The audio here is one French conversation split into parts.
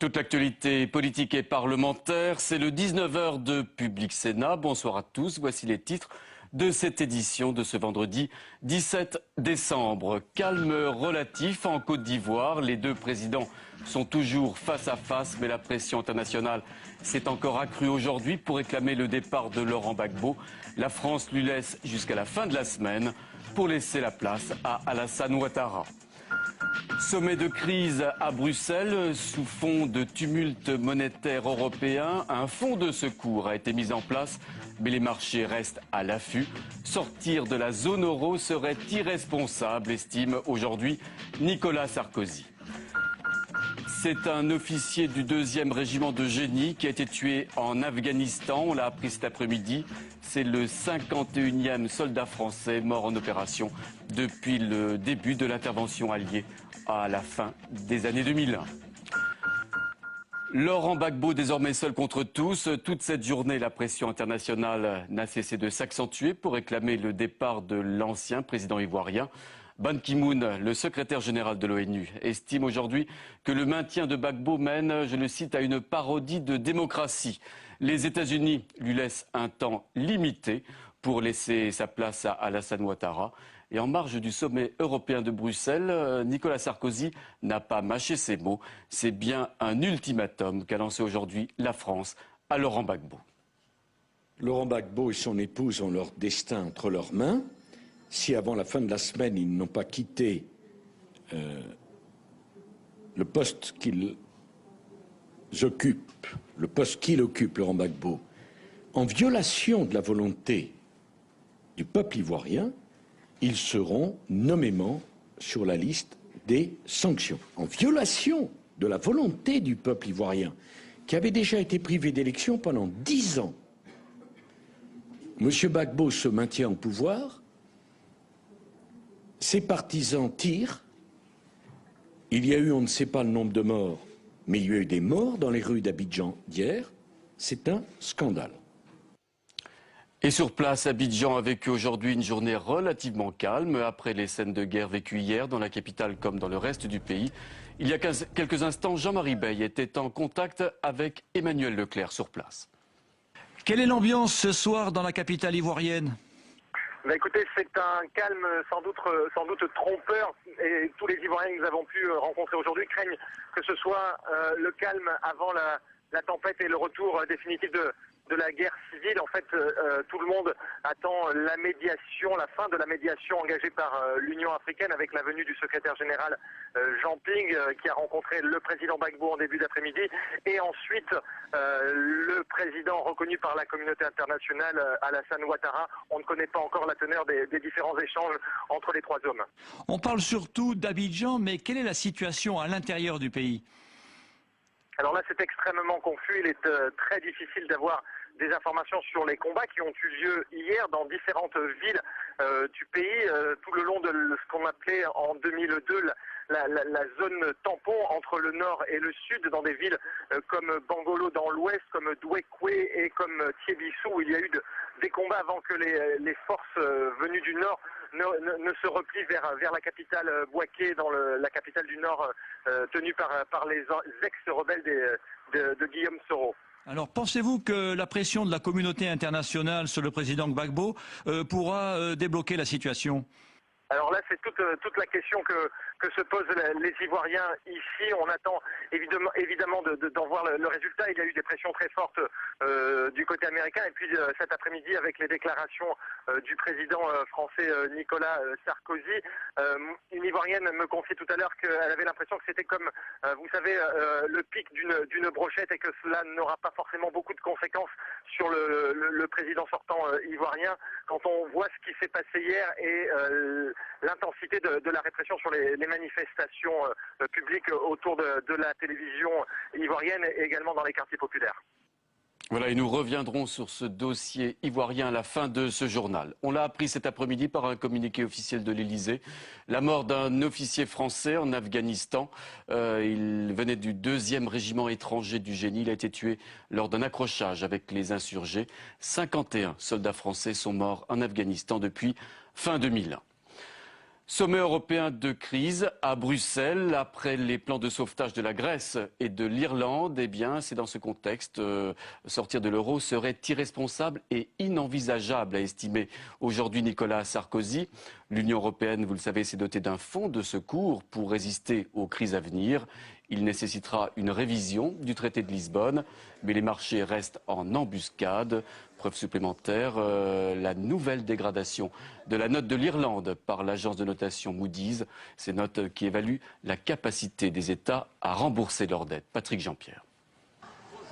Toute l'actualité politique et parlementaire, c'est le 19h de Public Sénat. Bonsoir à tous, voici les titres de cette édition de ce vendredi 17 décembre. Calme relatif en Côte d'Ivoire, les deux présidents sont toujours face à face, mais la pression internationale s'est encore accrue aujourd'hui pour réclamer le départ de Laurent Gbagbo. La France lui laisse jusqu'à la fin de la semaine pour laisser la place à Alassane Ouattara. Sommet de crise à Bruxelles, sous fond de tumulte monétaire européen, un fonds de secours a été mis en place, mais les marchés restent à l'affût. Sortir de la zone euro serait irresponsable, estime aujourd'hui Nicolas Sarkozy. C'est un officier du 2e régiment de génie qui a été tué en Afghanistan. On l'a appris cet après-midi. C'est le 51e soldat français mort en opération depuis le début de l'intervention alliée à la fin des années 2001. Laurent Gbagbo désormais seul contre tous. Toute cette journée, la pression internationale n'a cessé de s'accentuer pour réclamer le départ de l'ancien président ivoirien. Ban Ki-moon, le secrétaire général de l'ONU, estime aujourd'hui que le maintien de Gbagbo mène, je le cite, à une parodie de démocratie. Les États-Unis lui laissent un temps limité pour laisser sa place à Alassane Ouattara. Et en marge du sommet européen de Bruxelles, Nicolas Sarkozy n'a pas mâché ses mots. C'est bien un ultimatum qu'a lancé aujourd'hui la France à Laurent Gbagbo. Laurent Gbagbo et son épouse ont leur destin entre leurs mains. Si avant la fin de la semaine, ils n'ont pas quitté le poste qu'ils occupent, le poste qu'il occupe, Laurent Gbagbo, en violation de la volonté du peuple ivoirien, ils seront nommément sur la liste des sanctions. En violation de la volonté du peuple ivoirien, qui avait déjà été privé d'élections pendant 10 ans. M. Gbagbo se maintient au pouvoir. Ses partisans tirent. Il y a eu, on ne sait pas le nombre de morts, mais il y a eu des morts dans les rues d'Abidjan hier. C'est un scandale. Et sur place, Abidjan a vécu aujourd'hui une journée relativement calme après les scènes de guerre vécues hier dans la capitale comme dans le reste du pays. Il y a quelques instants, Jean-Marie Bey était en contact avec Emmanuel Leclerc sur place. Quelle est l'ambiance ce soir dans la capitale ivoirienne ? Bah écoutez, c'est un calme sans doute trompeur, et tous les Ivoiriens que nous avons pu rencontrer aujourd'hui craignent que ce soit le calme avant la tempête et le retour définitif de la guerre civile. En fait, tout le monde attend la médiation, la fin de la médiation engagée par l'Union africaine avec la venue du secrétaire général Jean Ping qui a rencontré le président Gbagbo en début d'après-midi et ensuite le président reconnu par la communauté internationale Alassane Ouattara. On ne connaît pas encore la teneur des différents échanges entre les trois hommes. On parle surtout d'Abidjan, mais quelle est la situation à l'intérieur du pays ? Alors là, c'est extrêmement confus. Il est très difficile d'avoir des informations sur les combats qui ont eu lieu hier dans différentes villes du pays, tout le long de ce qu'on appelait en 2002 la zone tampon entre le nord et le sud, dans des villes comme Bangolo dans l'ouest, comme Douekoué et comme Tiébissou, où il y a eu des combats avant que les forces venues du nord ne se replient vers la capitale Bouaké, dans la capitale du Nord, tenue par les ex-rebelles de Guillaume Soro. Alors, pensez-vous que la pression de la communauté internationale sur le président Gbagbo pourra débloquer la situation ? Alors là, c'est toute la question que se posent les Ivoiriens ici. On attend évidemment d'en voir le résultat. Il y a eu des pressions très fortes du côté américain. Et puis cet après-midi, avec les déclarations du président français Nicolas Sarkozy, une Ivoirienne me confiait tout à l'heure qu'elle avait l'impression que c'était comme, vous savez, le pic d'une brochette et que cela n'aura pas forcément beaucoup de conséquences sur le président sortant ivoirien. Quand on voit ce qui s'est passé hier et l'intensité de la répression sur les manifestations publiques autour de la télévision ivoirienne et également dans les quartiers populaires. Voilà, et nous reviendrons sur ce dossier ivoirien à la fin de ce journal. On l'a appris cet après-midi par un communiqué officiel de l'Élysée. La mort d'un officier français en Afghanistan. Il venait du 2e régiment étranger du génie. Il a été tué lors d'un accrochage avec les insurgés. 51 soldats français sont morts en Afghanistan depuis fin 2001. Sommet européen de crise à Bruxelles, après les plans de sauvetage de la Grèce et de l'Irlande, eh bien, c'est dans ce contexte, sortir de l'euro serait irresponsable et inenvisageable, a estimé aujourd'hui Nicolas Sarkozy. L'Union européenne, vous le savez, s'est dotée d'un fonds de secours pour résister aux crises à venir. Il nécessitera une révision du traité de Lisbonne, mais les marchés restent en embuscade. Preuve supplémentaire, la nouvelle dégradation de la note de l'Irlande par l'agence de notation Moody's. Ces notes qui évaluent la capacité des États à rembourser leurs dettes. Patrick Jean-Pierre.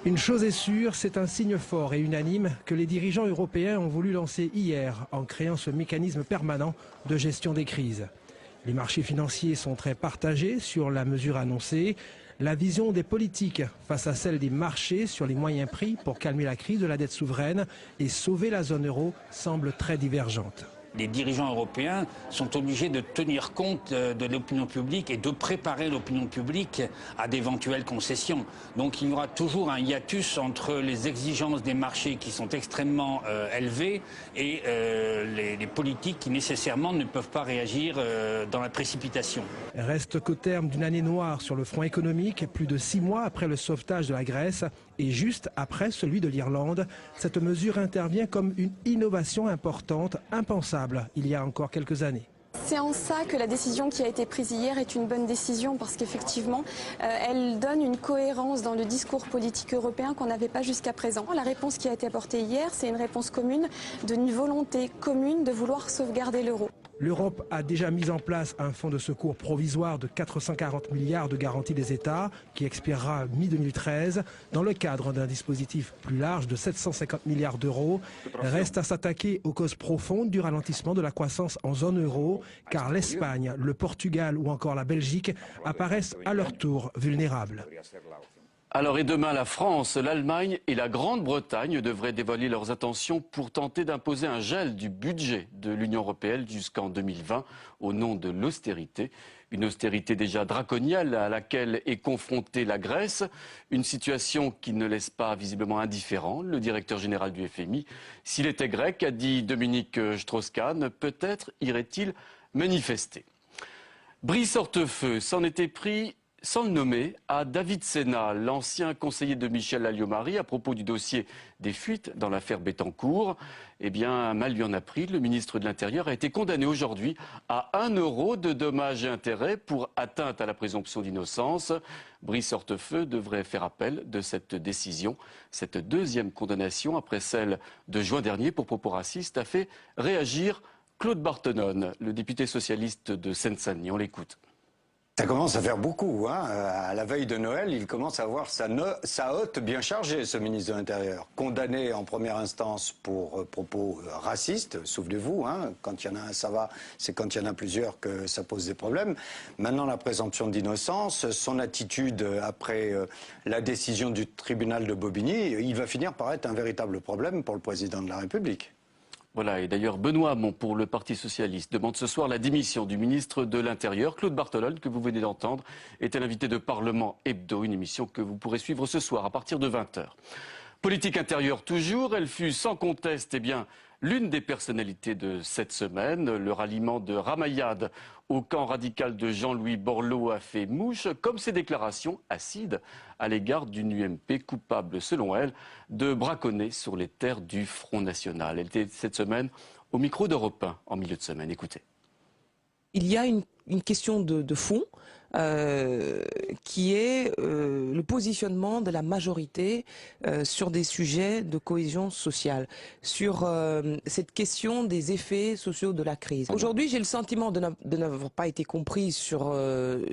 Une chose est sûre, c'est un signe fort et unanime que les dirigeants européens ont voulu lancer hier en créant ce mécanisme permanent de gestion des crises. Les marchés financiers sont très partagés sur la mesure annoncée. La vision des politiques face à celle des marchés sur les moyens pris pour calmer la crise de la dette souveraine et sauver la zone euro semble très divergente. Les dirigeants européens sont obligés de tenir compte de l'opinion publique et de préparer l'opinion publique à d'éventuelles concessions. Donc il y aura toujours un hiatus entre les exigences des marchés qui sont extrêmement élevées et les politiques qui nécessairement ne peuvent pas réagir dans la précipitation. Reste qu'au terme d'une année noire sur le front économique, plus de 6 mois après le sauvetage de la Grèce et juste après celui de l'Irlande, cette mesure intervient comme une innovation importante, impensable il y a encore quelques années. C'est en ça que la décision qui a été prise hier est une bonne décision parce qu'effectivement, elle donne une cohérence dans le discours politique européen qu'on n'avait pas jusqu'à présent. La réponse qui a été apportée hier, c'est une réponse commune, d'une volonté commune de vouloir sauvegarder l'euro. L'Europe a déjà mis en place un fonds de secours provisoire de 440 milliards de garantie des États qui expirera mi-2013 dans le cadre d'un dispositif plus large de 750 milliards d'euros. Reste à s'attaquer aux causes profondes du ralentissement de la croissance en zone euro car l'Espagne, le Portugal ou encore la Belgique apparaissent à leur tour vulnérables. Alors et demain, la France, l'Allemagne et la Grande-Bretagne devraient dévoiler leurs intentions pour tenter d'imposer un gel du budget de l'Union européenne jusqu'en 2020 au nom de l'austérité. Une austérité déjà draconienne à laquelle est confrontée la Grèce. Une situation qui ne laisse pas visiblement indifférent le directeur général du FMI. S'il était grec, a dit Dominique Strauss-Kahn, peut-être irait-il manifester. Brice Hortefeux s'en était pris sans le nommer, à David Sena, l'ancien conseiller de Michel Alliot-Marie, à propos du dossier des fuites dans l'affaire Bettencourt. Eh bien, mal lui en a pris, le ministre de l'Intérieur a été condamné aujourd'hui à 1 euro de dommages et intérêts pour atteinte à la présomption d'innocence. Brice Hortefeux devrait faire appel de cette décision. Cette deuxième condamnation, après celle de juin dernier pour propos racistes, a fait réagir Claude Barthenone, le député socialiste de Seine-Saint-Denis. On l'écoute. Ça commence à faire beaucoup. À la veille de Noël, il commence à avoir sa hotte bien chargée, ce ministre de l'Intérieur. Condamné en première instance pour propos racistes, souvenez-vous, quand il y en a un, ça va, c'est quand il y en a plusieurs que ça pose des problèmes. Maintenant, la présomption d'innocence, son attitude après la décision du tribunal de Bobigny, il va finir par être un véritable problème pour le président de la République. Voilà, et d'ailleurs Benoît Hamon pour le Parti Socialiste demande ce soir la démission du ministre de l'Intérieur. Claude Barthelone, que vous venez d'entendre, était l'invité de Parlement Hebdo, une émission que vous pourrez suivre ce soir à partir de 20h. Politique intérieure toujours, elle fut sans conteste l'une des personnalités de cette semaine. Le ralliement de Ramayad au camp radical de Jean-Louis Borloo a fait mouche, comme ses déclarations acides à l'égard d'une UMP coupable, selon elle, de braconner sur les terres du Front National. Elle était cette semaine au micro d'Europe 1 en milieu de semaine. Écoutez. Il y a une question de fond qui est le positionnement de la majorité sur des sujets de cohésion sociale, sur cette question des effets sociaux de la crise. Aujourd'hui, j'ai le sentiment de n'avoir pas été compris sur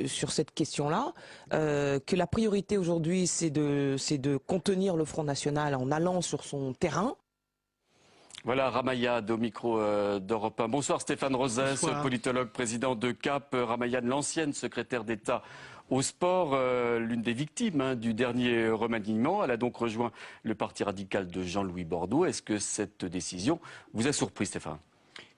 cette question-là, que la priorité aujourd'hui, c'est de contenir le Front National en allant sur son terrain. Voilà, Ramayad au micro d'Europe 1. Bonsoir Stéphane Rosès, politologue, président de CAP. Ramayad, l'ancienne secrétaire d'État au sport, l'une des victimes du dernier remaniement. Elle a donc rejoint le parti radical de Jean-Louis Borloo. Est-ce que cette décision vous a surpris, Stéphane ?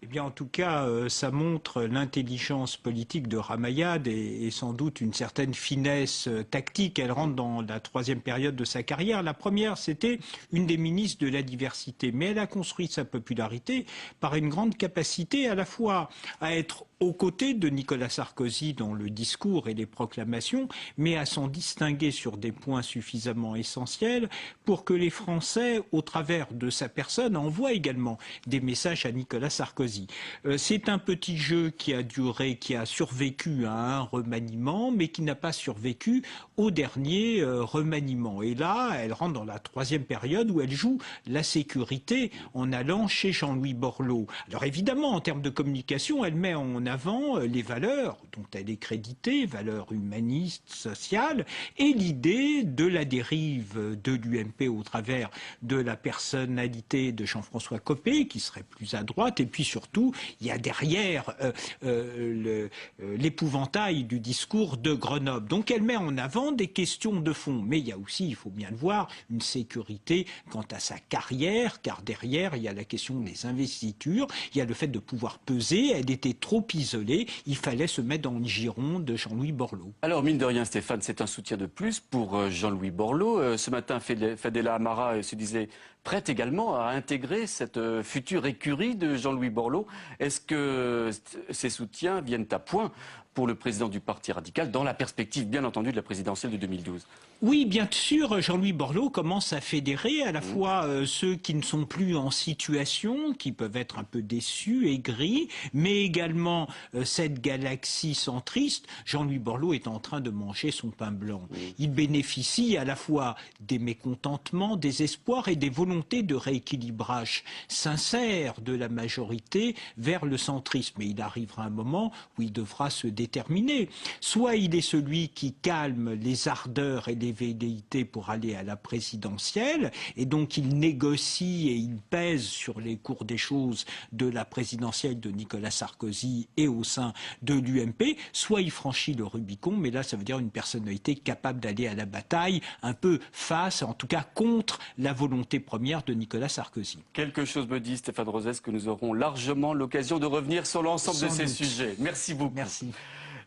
Eh bien, en tout cas, ça montre l'intelligence politique de Ramayad et sans doute une certaine finesse tactique. Elle rentre dans la troisième période de sa carrière. La première, c'était une des ministres de la diversité. Mais elle a construit sa popularité par une grande capacité à la fois à être aux côtés de Nicolas Sarkozy dans le discours et les proclamations, mais à s'en distinguer sur des points suffisamment essentiels pour que les Français, au travers de sa personne, envoient également des messages à Nicolas Sarkozy. C'est un petit jeu qui a duré, qui a survécu à un remaniement, mais qui n'a pas survécu au dernier remaniement. Et là, elle rentre dans la troisième période où elle joue la sécurité en allant chez Jean-Louis Borloo. Alors évidemment, en termes de communication, elle met en avant les valeurs dont elle est créditée, valeurs humanistes, sociales, et l'idée de la dérive de l'UMP au travers de la personnalité de Jean-François Copé, qui serait plus à droite, et puis surtout, il y a derrière l'épouvantail du discours de Grenoble. Donc elle met en avant des questions de fond, mais il y a aussi, il faut bien le voir, une sécurité quant à sa carrière, car derrière, il y a la question des investitures, il y a le fait de pouvoir peser, elle était trop isolée, il fallait se mettre dans le giron de Jean-Louis Borloo. Alors, mine de rien, Stéphane, c'est un soutien de plus pour Jean-Louis Borloo. Ce matin, Fadela Amara se disait prête également à intégrer cette future écurie de Jean-Louis Borloo. Est-ce que ces soutiens viennent à point pour le président du Parti radical, dans la perspective, bien entendu, de la présidentielle de 2012 ? Oui, bien sûr, Jean-Louis Borloo commence à fédérer à la fois ceux qui ne sont plus en situation, qui peuvent être un peu déçus, aigris, mais également cette galaxie centriste. Jean-Louis Borloo est en train de manger son pain blanc. Il bénéficie à la fois des mécontentements, des espoirs et des volontés de rééquilibrage sincère de la majorité vers le centrisme. Mais il arrivera un moment où il devra se déterminer. Soit il est celui qui calme les ardeurs et les velléités pour aller à la présidentielle, et donc il négocie et il pèse sur les cours des choses de la présidentielle de Nicolas Sarkozy et au sein de l'UMP, soit il franchit le Rubicon, mais là ça veut dire une personnalité capable d'aller à la bataille, un peu face, en tout cas contre la volonté première de Nicolas Sarkozy. Quelque chose me dit, Stéphane Rosès, que nous aurons largement l'occasion de revenir sur l'ensemble de ces sujets. Merci beaucoup. Merci.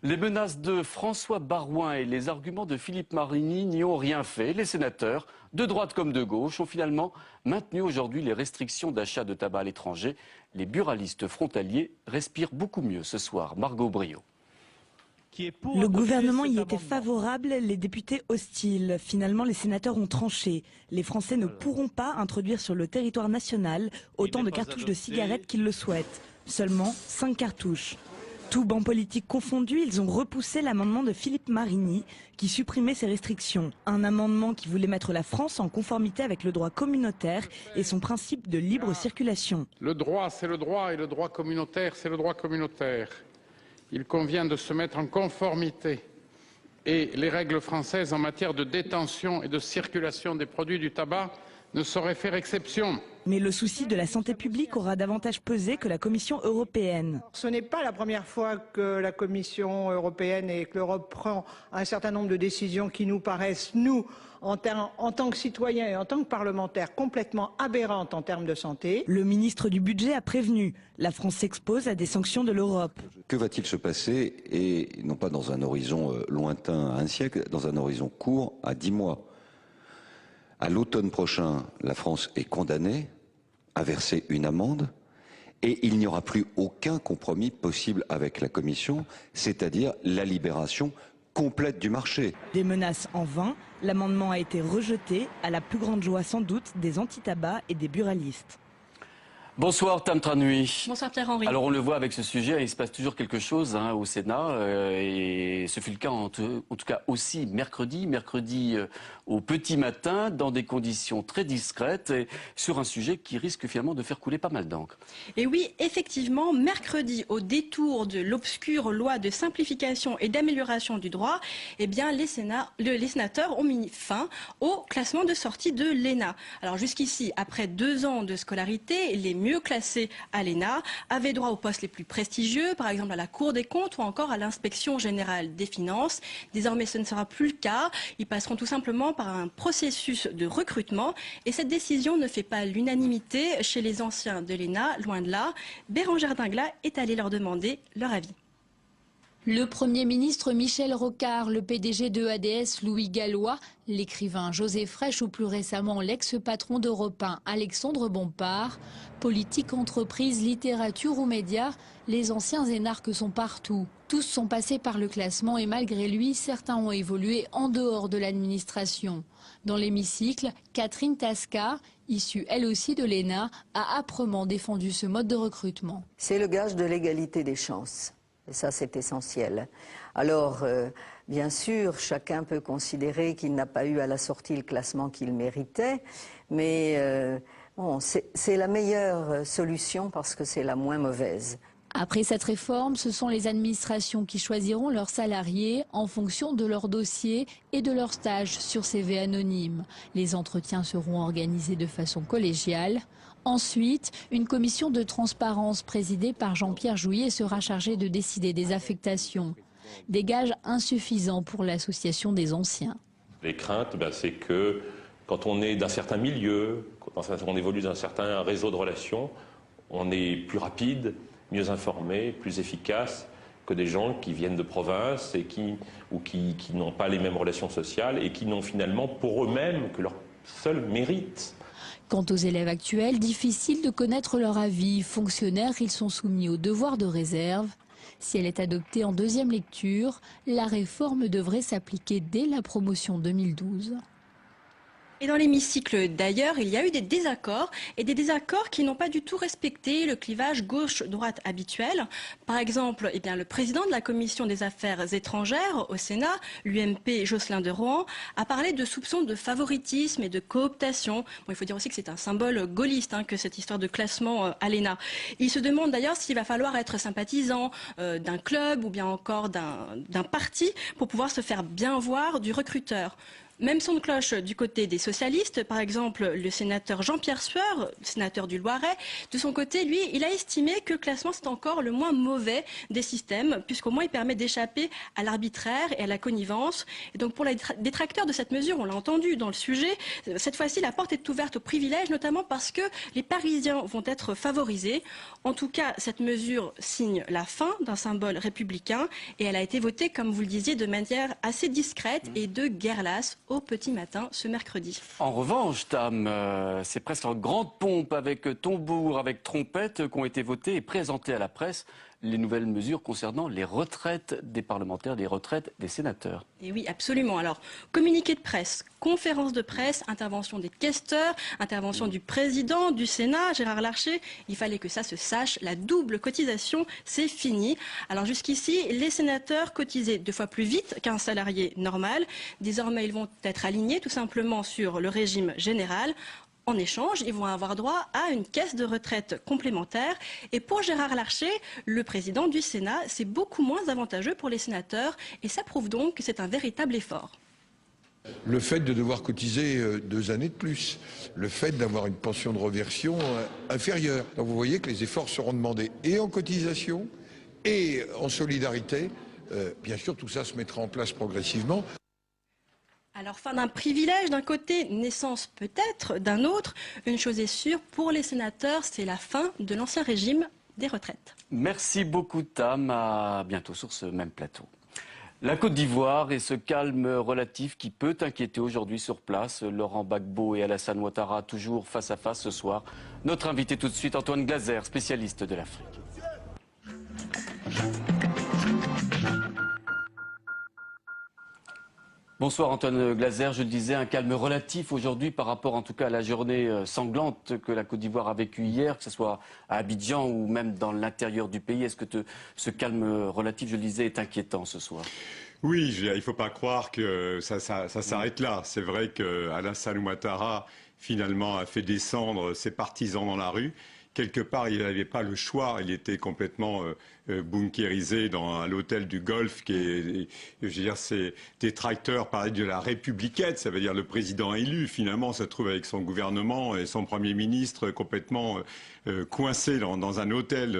Les menaces de François Baroin et les arguments de Philippe Marini n'y ont rien fait. Les sénateurs, de droite comme de gauche, ont finalement maintenu aujourd'hui les restrictions d'achat de tabac à l'étranger. Les buralistes frontaliers respirent beaucoup mieux ce soir. Margot Brio. Le gouvernement y était favorable, les députés hostiles. Finalement, les sénateurs ont tranché. Les Français ne pourront pas introduire sur le territoire national autant de cartouches de cigarettes qu'ils le souhaitent. Seulement 5 cartouches. Tout banc politique confondu, ils ont repoussé l'amendement de Philippe Marini qui supprimait ces restrictions. Un amendement qui voulait mettre la France en conformité avec le droit communautaire et son principe de libre circulation. Le droit, c'est le droit, et le droit communautaire, c'est le droit communautaire. Il convient de se mettre en conformité. Et les règles françaises en matière de détention et de circulation des produits du tabac ne sauraient faire exception. Mais le souci de la santé publique aura davantage pesé que la Commission européenne. Ce n'est pas la première fois que la Commission européenne et que l'Europe prend un certain nombre de décisions qui nous paraissent, nous, en tant que citoyens et en tant que parlementaires, complètement aberrantes en termes de santé. Le ministre du Budget a prévenu. La France s'expose à des sanctions de l'Europe. Que va-t-il se passer, et non pas dans un horizon lointain à un siècle, dans un horizon court à 10 mois? À l'automne prochain, la France est condamnée à verser une amende et il n'y aura plus aucun compromis possible avec la Commission, c'est-à-dire la libération complète du marché. Des menaces en vain, l'amendement a été rejeté, à la plus grande joie sans doute des anti-tabac et des buralistes. Bonsoir Tam Tranui. Bonsoir Pierre-Henri. Alors on le voit avec ce sujet, il se passe toujours quelque chose au Sénat et ce fut le cas en tout cas aussi mercredi au petit matin dans des conditions très discrètes et sur un sujet qui risque finalement de faire couler pas mal d'encre. Et oui, effectivement, mercredi au détour de l'obscure loi de simplification et d'amélioration du droit, eh bien les sénateurs ont mis fin au classement de sortie de l'ENA. Alors jusqu'ici, après 2 ans de scolarité, les mieux classés à l'ENA avaient droit aux postes les plus prestigieux, par exemple à la Cour des comptes ou encore à l'Inspection générale des finances. Désormais, ce ne sera plus le cas. Ils passeront tout simplement par un processus de recrutement et cette décision ne fait pas l'unanimité chez les anciens de l'ENA, loin de là. Bérangère Dinglas est allée leur demander leur avis. Le Premier ministre Michel Rocard, le PDG de ADS Louis Gallois, l'écrivain José Frêche ou plus récemment l'ex-patron d'Europe 1 Alexandre Bompard, politique, entreprise, littérature ou médias, les anciens énarques sont partout. Tous sont passés par le classement et malgré lui, certains ont évolué en dehors de l'administration. Dans l'hémicycle, Catherine Tasca, issue elle aussi de l'ENA, a âprement défendu ce mode de recrutement. C'est le gage de l'égalité des chances. Et ça, c'est essentiel. Alors, bien sûr, chacun peut considérer qu'il n'a pas eu à la sortie le classement qu'il méritait, mais bon, c'est la meilleure solution parce que c'est la moins mauvaise. Après cette réforme, ce sont les administrations qui choisiront leurs salariés en fonction de leur dossier et de leur stage sur CV anonyme. Les entretiens seront organisés de façon collégiale. Ensuite, une commission de transparence présidée par Jean-Pierre Jouyet sera chargée de décider des affectations. Des gages insuffisants pour l'association des anciens. Les craintes, c'est que quand on est d'un certain milieu, quand on évolue dans un certain réseau de relations, on est plus rapide, mieux informé, plus efficace que des gens qui viennent de province et qui n'ont pas les mêmes relations sociales et qui n'ont finalement pour eux-mêmes que leur seul mérite. Quant aux élèves actuels, difficile de connaître leur avis. Fonctionnaires, ils sont soumis au devoir de réserve. Si elle est adoptée en deuxième lecture, la réforme devrait s'appliquer dès la promotion 2012. Et dans l'hémicycle d'ailleurs, il y a eu des désaccords, et des désaccords qui n'ont pas du tout respecté le clivage gauche-droite habituel. Par exemple, le président de la Commission des Affaires étrangères au Sénat, l'UMP Jocelyn de Rohan, a parlé de soupçons de favoritisme et de cooptation. Bon, il faut dire aussi que c'est un symbole gaulliste que cette histoire de classement à l'ENA. Il se demande d'ailleurs s'il va falloir être sympathisant d'un club ou bien encore d'un parti pour pouvoir se faire bien voir du recruteur. Même son de cloche du côté des socialistes, par exemple le sénateur Jean-Pierre Sueur, sénateur du Loiret, de son côté, lui, il a estimé que le classement c'est encore le moins mauvais des systèmes, puisqu'au moins il permet d'échapper à l'arbitraire et à la connivence. Et donc pour les détracteurs de cette mesure, on l'a entendu dans le sujet, cette fois-ci la porte est ouverte aux privilèges, notamment parce que les Parisiens vont être favorisés. En tout cas, cette mesure signe la fin d'un symbole républicain et elle a été votée, comme vous le disiez, de manière assez discrète et de guerre lasse au petit matin ce mercredi. En revanche, Tam, c'est presque en grande pompe avec tambour, avec trompette qu'ont été votées et présentées à la presse les nouvelles mesures concernant les retraites des parlementaires, les retraites des sénateurs. Et oui, absolument. Alors, communiqué de presse, conférence de presse, intervention des questeurs, intervention du président du Sénat, Gérard Larcher, il fallait que ça se sache, la double cotisation, c'est fini. Alors jusqu'ici, les sénateurs cotisaient 2 fois plus vite qu'un salarié normal. Désormais, ils vont être alignés tout simplement sur le régime général. En échange, ils vont avoir droit à une caisse de retraite complémentaire. Et pour Gérard Larcher, le président du Sénat, c'est beaucoup moins avantageux pour les sénateurs. Et ça prouve donc que c'est un véritable effort. Le fait de devoir cotiser 2 années de plus, le fait d'avoir une pension de réversion inférieure. Donc vous voyez que les efforts seront demandés et en cotisation et en solidarité. Bien sûr, tout ça se mettra en place progressivement. Alors, fin d'un privilège d'un côté, naissance peut-être d'un autre. Une chose est sûre, pour les sénateurs, c'est la fin de l'ancien régime des retraites. Merci beaucoup, Tam. À bientôt sur ce même plateau. La Côte d'Ivoire et ce calme relatif qui peut inquiéter aujourd'hui sur place. Laurent Gbagbo et Alassane Ouattara toujours face à face ce soir. Notre invité tout de suite, Antoine Glaser, spécialiste de l'Afrique. Bonsoir Antoine Glaser, je le disais, un calme relatif aujourd'hui par rapport en tout cas à la journée sanglante que la Côte d'Ivoire a vécue hier, que ce soit à Abidjan ou même dans l'intérieur du pays. Est-ce que ce calme relatif, je le disais, est inquiétant ce soir ? Oui, il ne faut pas croire que ça s'arrête là. C'est vrai qu'Alassane Ouattara finalement a fait descendre ses partisans dans la rue. Quelque part, il n'avait pas le choix, il était complètement bunkérisé à l'hôtel du Golfe, qui est, je veux dire, ses détracteurs parlaient de la républicaine, ça veut dire le président élu, finalement, se trouve avec son gouvernement et son Premier ministre complètement coincé dans un hôtel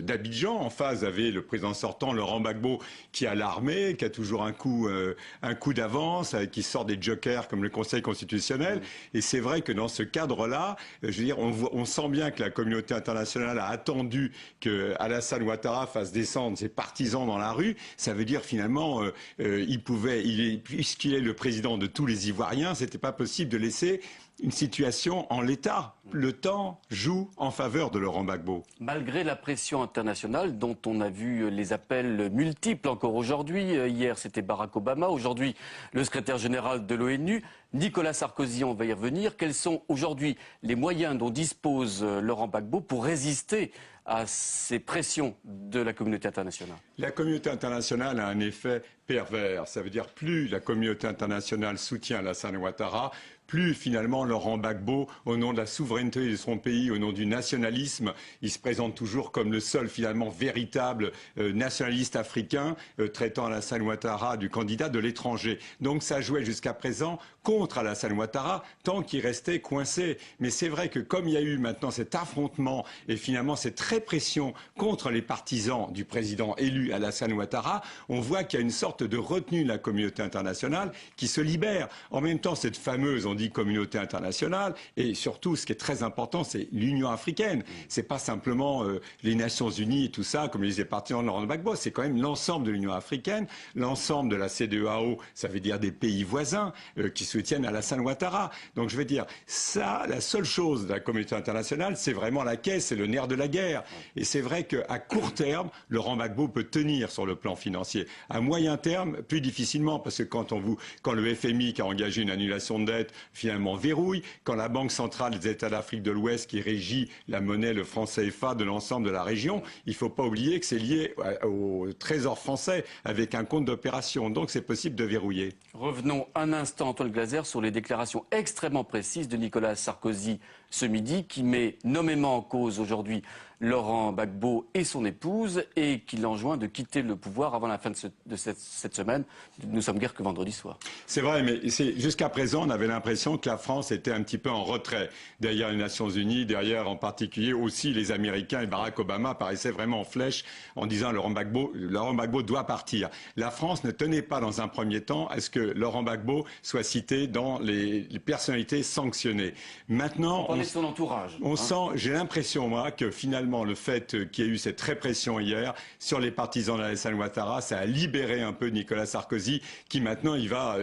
d'Abidjan. En face, avait le président sortant, Laurent Gbagbo, qui a l'armée, qui a toujours un coup d'avance, qui sort des jokers comme le Conseil constitutionnel. Et c'est vrai que dans ce cadre-là, je veux dire, on sent bien que la communauté internationale a attendu que Alassane Ouattara Ouattara fasse descendre ses partisans dans la rue, ça veut dire finalement, puisqu'il est le président de tous les Ivoiriens, c'était pas possible de laisser une situation en l'état. Le temps joue en faveur de Laurent Gbagbo. Malgré la pression internationale dont on a vu les appels multiples encore aujourd'hui, hier c'était Barack Obama, aujourd'hui le secrétaire général de l'ONU, Nicolas Sarkozy, on va y revenir. Quels sont aujourd'hui les moyens dont dispose Laurent Gbagbo pour résister à ces pressions de la communauté internationale? La communauté internationale a un effet pervers. Ça veut dire plus la communauté internationale soutient Alassane Ouattara, plus finalement Laurent Gbagbo, au nom de la souveraineté de son pays, au nom du nationalisme, il se présente toujours comme le seul finalement véritable nationaliste africain, traitant Alassane Ouattara du candidat de l'étranger. Donc ça jouait jusqu'à présent contre Alassane Ouattara tant qu'il restait coincé. Mais c'est vrai que comme il y a eu maintenant cet affrontement et finalement cette répression contre les partisans du président élu Alassane Ouattara, on voit qu'il y a une sorte de retenue de la communauté internationale qui se libère. En même temps, cette fameuse, on dit communauté internationale, et surtout, ce qui est très important, c'est l'Union africaine. C'est pas simplement les Nations Unies et tout ça, comme le disait partisans de Laurent Gbagbo, c'est quand même l'ensemble de l'Union africaine, l'ensemble de la CEDEAO, ça veut dire des pays voisins qui soutiennent Alassane Ouattara. Donc je veux dire, ça, la seule chose de la communauté internationale, c'est vraiment la caisse, c'est le nerf de la guerre. Et c'est vrai qu'à court terme, Laurent Gbagbo peut tenir sur le plan financier. À moyen terme, plus difficilement, parce que quand le FMI qui a engagé une annulation de dette finalement verrouille, quand la Banque centrale des États d'Afrique de l'Ouest qui régit la monnaie, le franc CFA de l'ensemble de la région, il ne faut pas oublier que c'est lié au Trésor français avec un compte d'opération. Donc c'est possible de verrouiller. Revenons un instant, Antoine Glaser, sur les déclarations extrêmement précises de Nicolas Sarkozy ce midi, qui met nommément en cause aujourd'hui Laurent Gbagbo et son épouse et qui l'enjoint de quitter le pouvoir avant la fin de cette semaine. Nous sommes guère que vendredi soir. C'est vrai, mais jusqu'à présent, on avait l'impression que la France était un petit peu en retrait derrière les Nations Unies, derrière en particulier aussi les Américains, et Barack Obama paraissait vraiment en flèche en disant Laurent Gbagbo doit partir. La France ne tenait pas dans un premier temps à ce que Laurent Gbagbo soit cité dans les personnalités sanctionnées. Maintenant, on est son entourage. On sent, j'ai l'impression moi que finalement le fait qu'il y ait eu cette répression hier sur les partisans d'Alassane Ouattara, ça a libéré un peu Nicolas Sarkozy qui maintenant il va,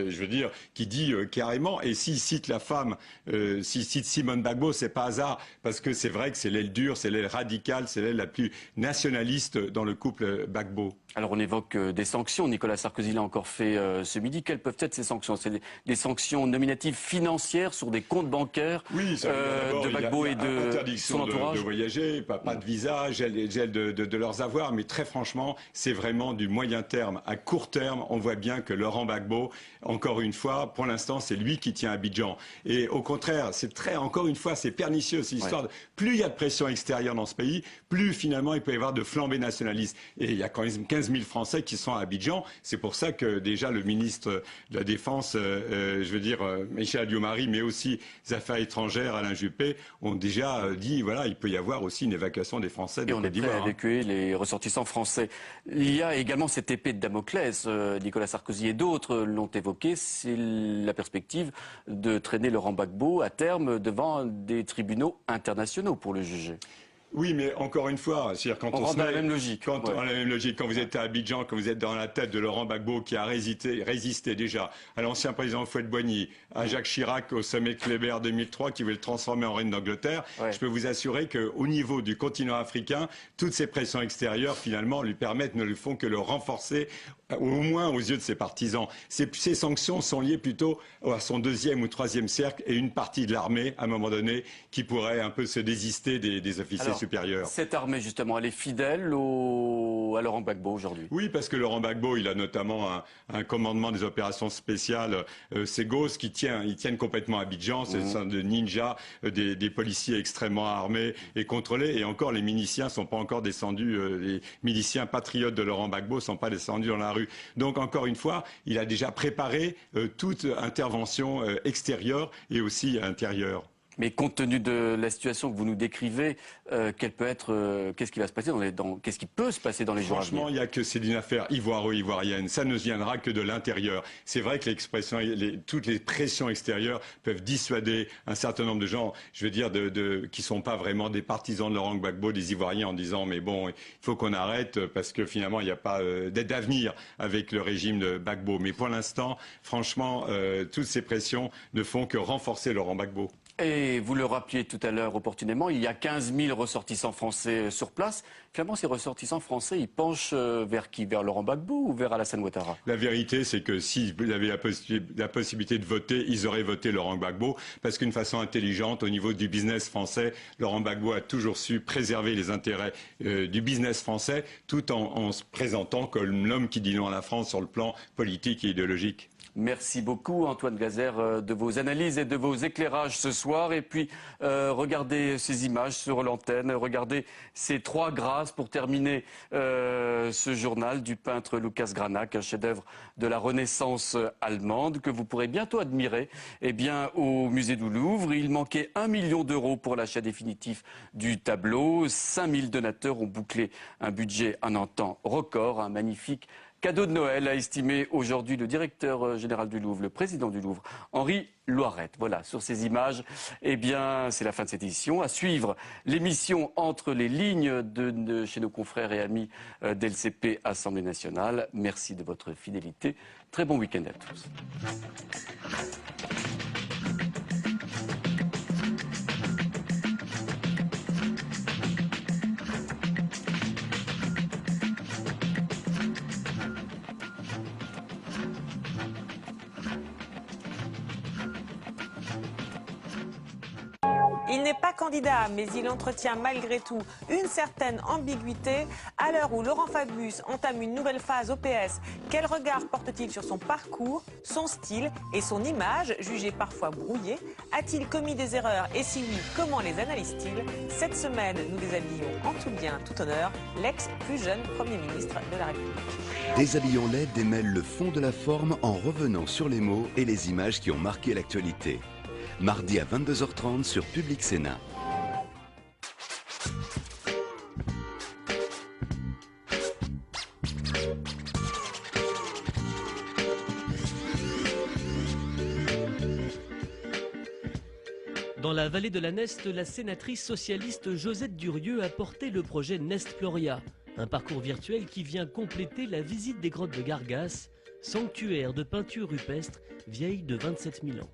qui dit carrément, et s'il cite la femme, s'il cite Simone Gbagbo, c'est pas hasard, parce que c'est vrai que c'est l'aile dure, c'est l'aile radicale, c'est l'aile la plus nationaliste dans le couple Gbagbo. Alors on évoque des sanctions, Nicolas Sarkozy l'a encore fait ce midi. Quelles peuvent être ces sanctions? C'est des sanctions nominatives financières sur des comptes bancaires de Gbagbo et de son entourage? De voyager, pas de visa, gel de leurs avoirs, mais très franchement, c'est vraiment du moyen terme. À court terme, on voit bien que Laurent Gbagbo, encore une fois, pour l'instant, c'est lui qui tient Abidjan. Et au contraire, encore une fois, c'est pernicieux, c'est l'histoire de plus il y a de pression extérieure dans ce pays, plus finalement il peut y avoir de flambées nationalistes. Et il y a quand même 15 000 Français qui sont à Abidjan. C'est pour ça que déjà le ministre de la Défense, Michel Alliot-Marie, mais aussi des Affaires étrangères, Alain Juppé, ont déjà dit, voilà, il peut y avoir aussi une évacuation des Français de Côte d'Ivoire. Et on est prêt à évacuer les ressortissants français. Il y a également cette épée de Damoclès, Nicolas Sarkozy et d'autres l'ont évoqué, c'est la perspective de traîner Laurent Gbagbo à terme devant des tribunaux internationaux pour le juger. Oui, mais encore une fois, c'est-à-dire quand on rentre dans la même logique. Quand vous êtes à Abidjan, quand vous êtes dans la tête de Laurent Gbagbo qui a résisté déjà à l'ancien président Houphouët-Boigny, à Jacques Chirac au sommet Kléber 2003 qui voulait le transformer en reine d'Angleterre, je peux vous assurer qu'au niveau du continent africain, toutes ces pressions extérieures finalement ne le font que le renforcer, au moins aux yeux de ses partisans. Ces sanctions sont liées plutôt à son deuxième ou troisième cercle et une partie de l'armée, à un moment donné, qui pourrait un peu se désister des officiers supérieurs. Cette armée, justement, elle est fidèle à Laurent Gbagbo aujourd'hui? Oui, parce que Laurent Gbagbo, il a notamment un commandement des opérations spéciales Ségos qui tiennent complètement Abidjan. C'est de ninjas, des policiers extrêmement armés et contrôlés. Et encore, les miliciens ne sont pas encore descendus, les miliciens patriotes de Laurent Gbagbo ne sont pas descendus dans la rue. Donc, encore une fois, il a déjà préparé toute intervention extérieure et aussi intérieure. Mais compte tenu de la situation que vous nous décrivez, qu'est-ce qui va se passer qu'est-ce qui peut se passer dans les jours à venir? Franchement, il n'y a que c'est une affaire ivoiro-ivoirienne. Ça ne viendra que de l'intérieur. C'est vrai que toutes les pressions extérieures peuvent dissuader un certain nombre de gens, je veux dire, qui ne sont pas vraiment des partisans de Laurent Gbagbo, des Ivoiriens, en disant mais bon, il faut qu'on arrête parce que finalement il n'y a pas d'avenir avec le régime de Gbagbo. Mais pour l'instant, franchement, toutes ces pressions ne font que renforcer Laurent Gbagbo. Et vous le rappeliez tout à l'heure opportunément, il y a 15 000 ressortissants français sur place. Finalement, ces ressortissants français, ils penchent vers qui? Vers Laurent Gbagbo ou vers Alassane Ouattara? La vérité, c'est que s'ils avaient la possibilité de voter, ils auraient voté Laurent Gbagbo, parce qu'une façon intelligente, au niveau du business français, Laurent Gbagbo a toujours su préserver les intérêts du business français, tout en se présentant comme l'homme qui dit non à la France sur le plan politique et idéologique. Merci beaucoup Antoine Glaser de vos analyses et de vos éclairages ce soir. Et puis regardez ces images sur l'antenne, regardez ces 3 grâces pour terminer ce journal du peintre Lucas Granac, un chef-d'œuvre de la Renaissance allemande que vous pourrez bientôt admirer au musée du Louvre. Il manquait 1 million d'euros pour l'achat définitif du tableau. 5000 donateurs ont bouclé un budget en un temps record, un magnifique cadeau de Noël, a estimé aujourd'hui le directeur général du Louvre, le président du Louvre, Henri Loirette. Voilà, sur ces images, c'est la fin de cette édition. À suivre l'émission Entre les lignes de chez nos confrères et amis d'LCP Assemblée nationale. Merci de votre fidélité. Très bon week-end à tous. Il n'est pas candidat, mais il entretient malgré tout une certaine ambiguïté. À l'heure où Laurent Fabius entame une nouvelle phase au PS, quel regard porte-t-il sur son parcours, son style et son image, jugée parfois brouillée? A-t-il commis des erreurs et si oui, comment les analyse-t-il? Cette semaine, nous déshabillons en tout bien, tout honneur, l'ex plus jeune Premier ministre de la République. Déshabillons-les démêle le fond de la forme en revenant sur les mots et les images qui ont marqué l'actualité. Mardi à 22h30 sur Public Sénat. Dans la vallée de la Neste, la sénatrice socialiste Josette Durieux a porté le projet Nest-Floria, un parcours virtuel qui vient compléter la visite des grottes de Gargas, sanctuaire de peinture rupestre vieille de 27 000 ans.